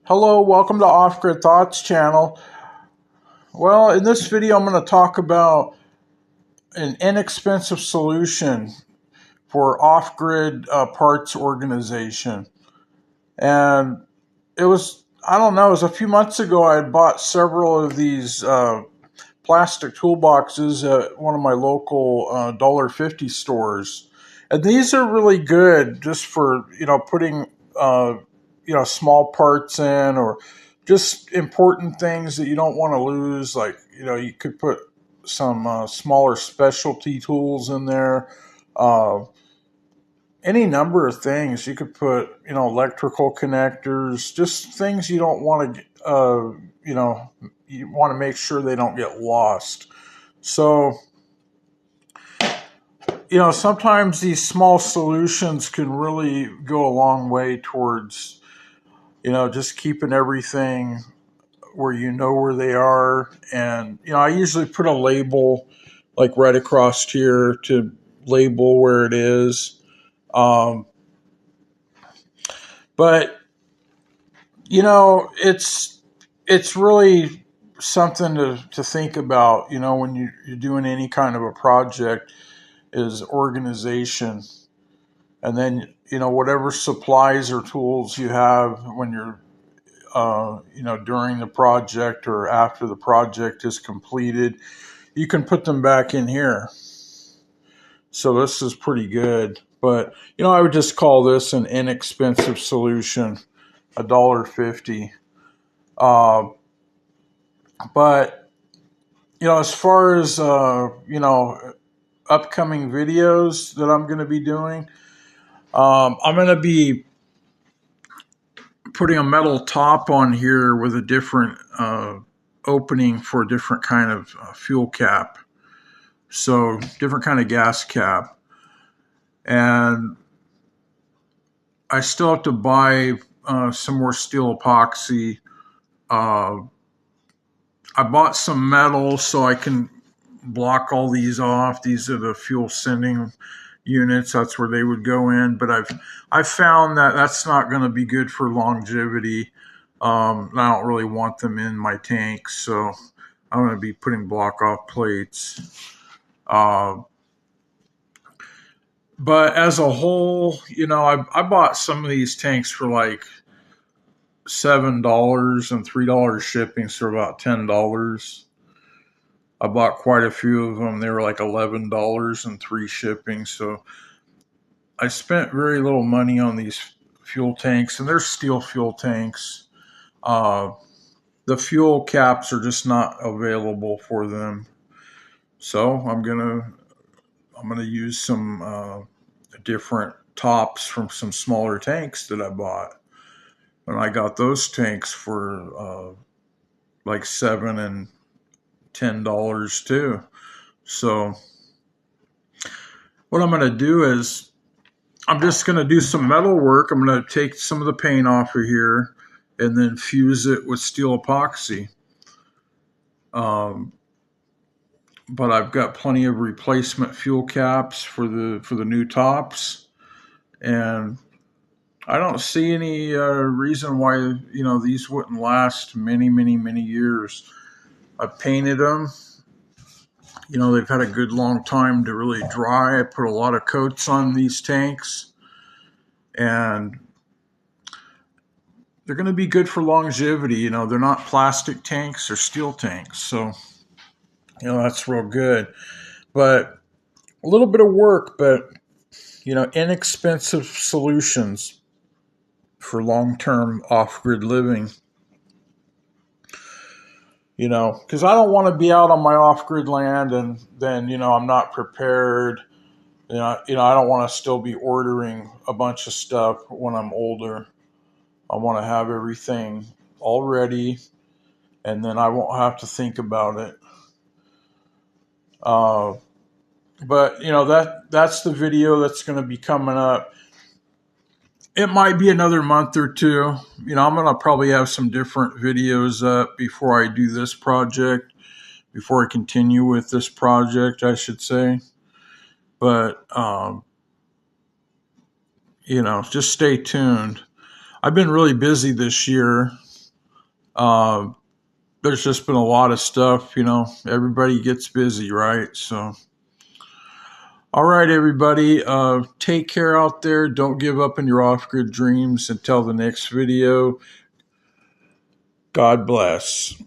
Hello, welcome to Off Grid Thoughts channel. Well, in this video, I'm going to talk about an inexpensive solution for off-grid parts organization. And I don't know, it was a few months ago I had bought several of these plastic toolboxes at one of my local $1.50 stores. And these are really good just for, putting small parts in, or just important things that you don't want to lose. Like, you could put some smaller specialty tools in there. Uh, any number of things. You could put, electrical connectors, just things you don't want to, you want to make sure they don't get lost. So, sometimes these small solutions can really go a long way towards, just keeping everything where you know where they are. And, I usually put a label like right across here to label where it is. But, it's really something to think about, when you're doing any kind of a project, is organization. And then, whatever supplies or tools you have when you're during the project or after the project is completed, you can put them back in here. So this is pretty good. But, I would just call this an inexpensive solution, $1.50. But, as far as, upcoming videos that I'm going to be doing, I'm going to be putting a metal top on here with a different opening for a different kind of fuel cap. So different kind of gas cap. And I still have to buy some more steel epoxy. I bought some metal so I can block all these off. These are the fuel sending units. That's where they would go in. But I've found that that's not going to be good for longevity. I don't really want them in my tanks, so I'm going to be putting block off plates. But as a whole, I bought some of these tanks for like $7 and $3 shipping, so about $10. I bought quite a few of them. They were like $11 and three shipping. So I spent very little money on these fuel tanks, and they're steel fuel tanks. The fuel caps are just not available for them. So I'm gonna use some different tops from some smaller tanks that I bought. And I got those tanks for like $7 and $10 too. So what I'm gonna do is I'm just gonna do some metal work. I'm gonna take some of the paint off of here and then fuse it with steel epoxy. Um, but I've got plenty of replacement fuel caps for the new tops, and I don't see any reason why these wouldn't last many, many, many years. I've painted them. They've had a good long time to really dry. I put a lot of coats on these tanks, and they're going to be good for longevity. They're not plastic tanks, they're steel tanks. So, that's real good. But a little bit of work, but, inexpensive solutions for long-term off-grid living. Because I don't want to be out on my off-grid land and then, I'm not prepared. I don't want to still be ordering a bunch of stuff when I'm older. I want to have everything all ready, and then I won't have to think about it. But that's the video that's going to be coming up. It might be another month or two. I'm going to probably have some different videos up before I do this project, before I continue with this project, I should say. But, just stay tuned. I've been really busy this year. There's just been a lot of stuff, everybody gets busy, right? So, all right, everybody, take care out there. Don't give up on your off-grid dreams. Until the next video, God bless.